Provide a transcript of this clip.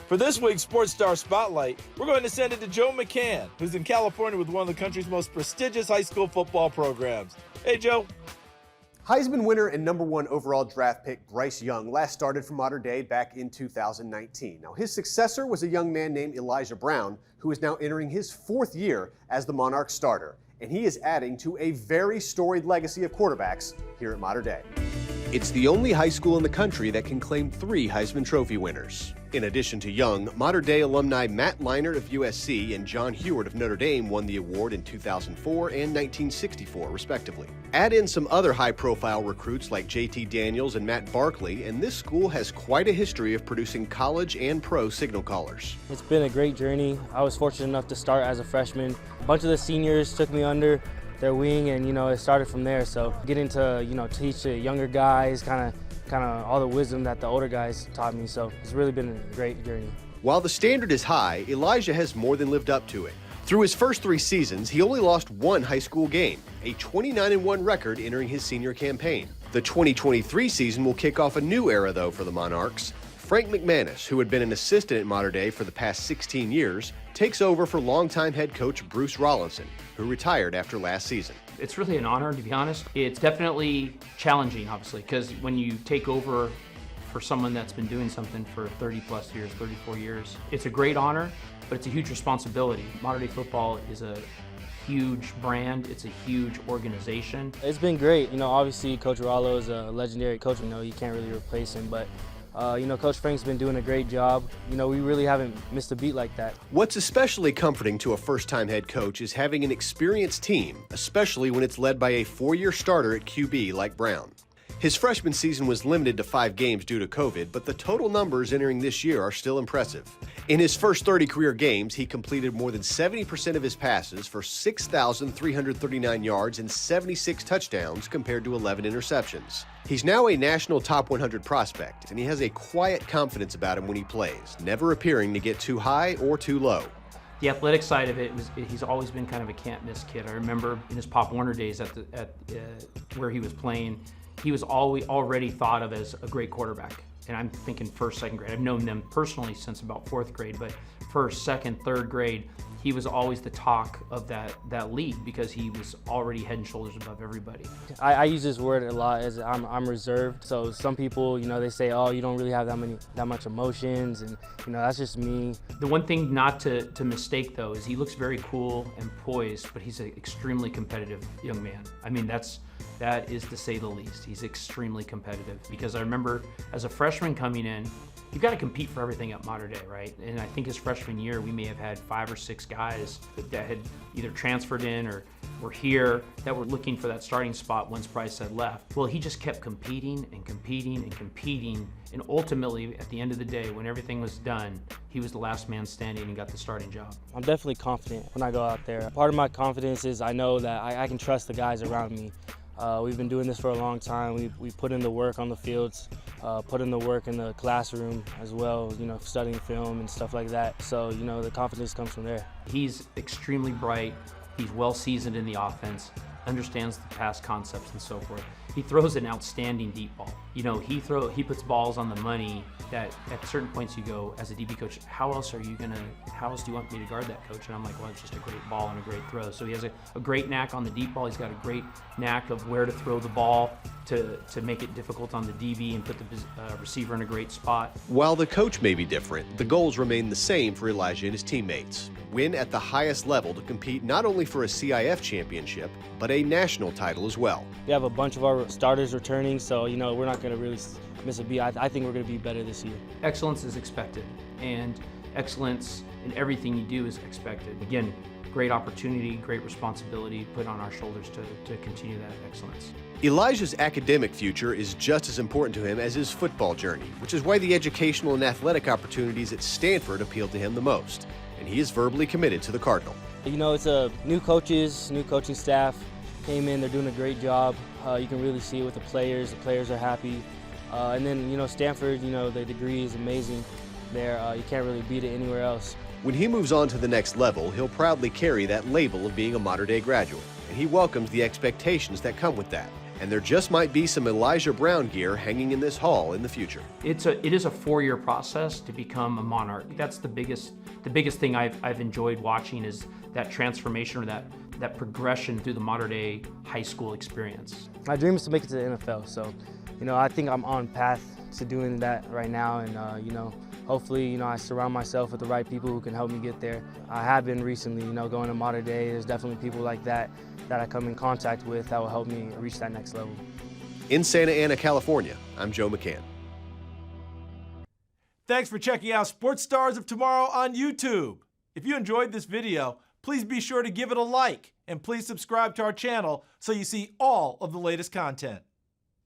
For this week's Sports Star Spotlight, we're going to send it to Joe McCann, who's in California with one of the country's most prestigious high school football programs. Hey, Joe. Heisman winner and #1 overall draft pick Bryce Young last started for Mater Dei back in 2019. Now, his successor was a young man named Elijah Brown, who is now entering his 4th year as the Monarchs starter. And he is adding to a very storied legacy of quarterbacks here at Mater Dei. It's the only high school in the country that can claim 3 Heisman Trophy winners. In addition to Young, Mater Dei alumni Matt Leinart of USC and John Hewart of Notre Dame won the award in 2004 and 1964, respectively. Add in some other high-profile recruits like JT Daniels and Matt Barkley, and this school has quite a history of producing college and pro signal callers. It's been a great journey. I was fortunate enough to start as a freshman. A bunch of the seniors took me under their wing, and it started from there. So getting to teach the younger guys kind of all the wisdom that the older guys taught me. So it's really been a great journey. While the standard is high, Elijah has more than lived up to it. Through his first 3 seasons, he only lost 1 high school game, a 29-1 record entering his senior campaign. The 2023 season will kick off a new era, though, for the Monarchs. Frank McManus, who had been an assistant at Mater Dei for the past 16 years, takes over for longtime head coach Bruce Rollinson, who retired after last season. It's really an honor, to be honest. It's definitely challenging, obviously, because when you take over for someone that's been doing something for 30-plus years, 34 years, it's a great honor, but it's a huge responsibility. Mater Dei football is a huge brand. It's a huge organization. It's been great. Obviously, Coach Rollo is a legendary coach. You can't really replace him, but Coach Frank's been doing a great job. We really haven't missed a beat like that. What's especially comforting to a first-time head coach is having an experienced team, especially when it's led by a 4-year starter at QB like Brown. His freshman season was limited to 5 games due to COVID, but the total numbers entering this year are still impressive. In his first 30 career games, he completed more than 70% of his passes for 6,339 yards and 76 touchdowns compared to 11 interceptions. He's now a national top 100 prospect, and he has a quiet confidence about him when he plays, never appearing to get too high or too low. The athletic side of it, he's always been kind of a can't-miss kid. I remember in his Pop Warner days where he was playing, he was already thought of as a great quarterback. And I'm thinking 1st, 2nd grade. I've known them personally since about 4th grade, but 1st, 2nd, 3rd grade, he was always the talk of that league because he was already head and shoulders above everybody. I use this word a lot as I'm reserved. So some people, they say, oh, you don't really have that much emotions, and that's just me. The one thing not to mistake though is he looks very cool and poised, but he's an extremely competitive young man. I mean, that is to say the least. He's extremely competitive because I remember as a freshman coming in, you've got to compete for everything at Mater Dei, right? And I think his freshman year, we may have had 5 or 6 guys that had either transferred in or were here that were looking for that starting spot once Bryce had left. Well, he just kept competing and competing and competing, and ultimately, at the end of the day, when everything was done, he was the last man standing and got the starting job. I'm definitely confident when I go out there. Part of my confidence is I know that I can trust the guys around me. We've been doing this for a long time. We put in the work on the fields, put in the work in the classroom as well, studying film and stuff like that. So, the confidence comes from there. He's extremely bright. He's well seasoned in the offense, understands the pass concepts and so forth. He throws an outstanding deep ball. He puts balls on the money that at certain points you go, as a DB coach, how else do you want me to guard that, coach? And I'm like, well, it's just a great ball and a great throw. So he has a great knack on the deep ball. He's got a great knack of where to throw the ball to make it difficult on the DB and put the receiver in a great spot. While the coach may be different, the goals remain the same for Elijah and his teammates. Win at the highest level to compete not only for a CIF championship, but a national title as well. We have a bunch of our starters returning, so we're not going to really miss a beat. I think we're going to be better this year. Excellence is expected, and excellence in everything you do is expected. Again, great opportunity, great responsibility put on our shoulders to continue that excellence. Elijah's academic future is just as important to him as his football journey, which is why the educational and athletic opportunities at Stanford appeal to him the most. And he is verbally committed to the Cardinal. It's a new coaches, new coaching staff came in. They're doing a great job. You can really see it with the players. The players are happy. And then, Stanford, the degree is amazing there. You can't really beat it anywhere else. When he moves on to the next level, he'll proudly carry that label of being a Mater Dei graduate. And he welcomes the expectations that come with that. and there just might be some Elijah Brown gear hanging in this hall in the future. It is a 4-year process to become a Monarch. That's the biggest thing I've enjoyed watching is that transformation or that progression through the Mater Dei high school experience. My dream is to make it to the NFL, so I think I'm on path to doing that right now, and hopefully I surround myself with the right people who can help me get there. I have been recently, going to Mater Dei. There's definitely people like that I come in contact with that will help me reach that next level. In Santa Ana, California, I'm Joe McCann. Thanks for checking out Sports Stars of Tomorrow on YouTube. If you enjoyed this video, please be sure to give it a like and please subscribe to our channel so you see all of the latest content.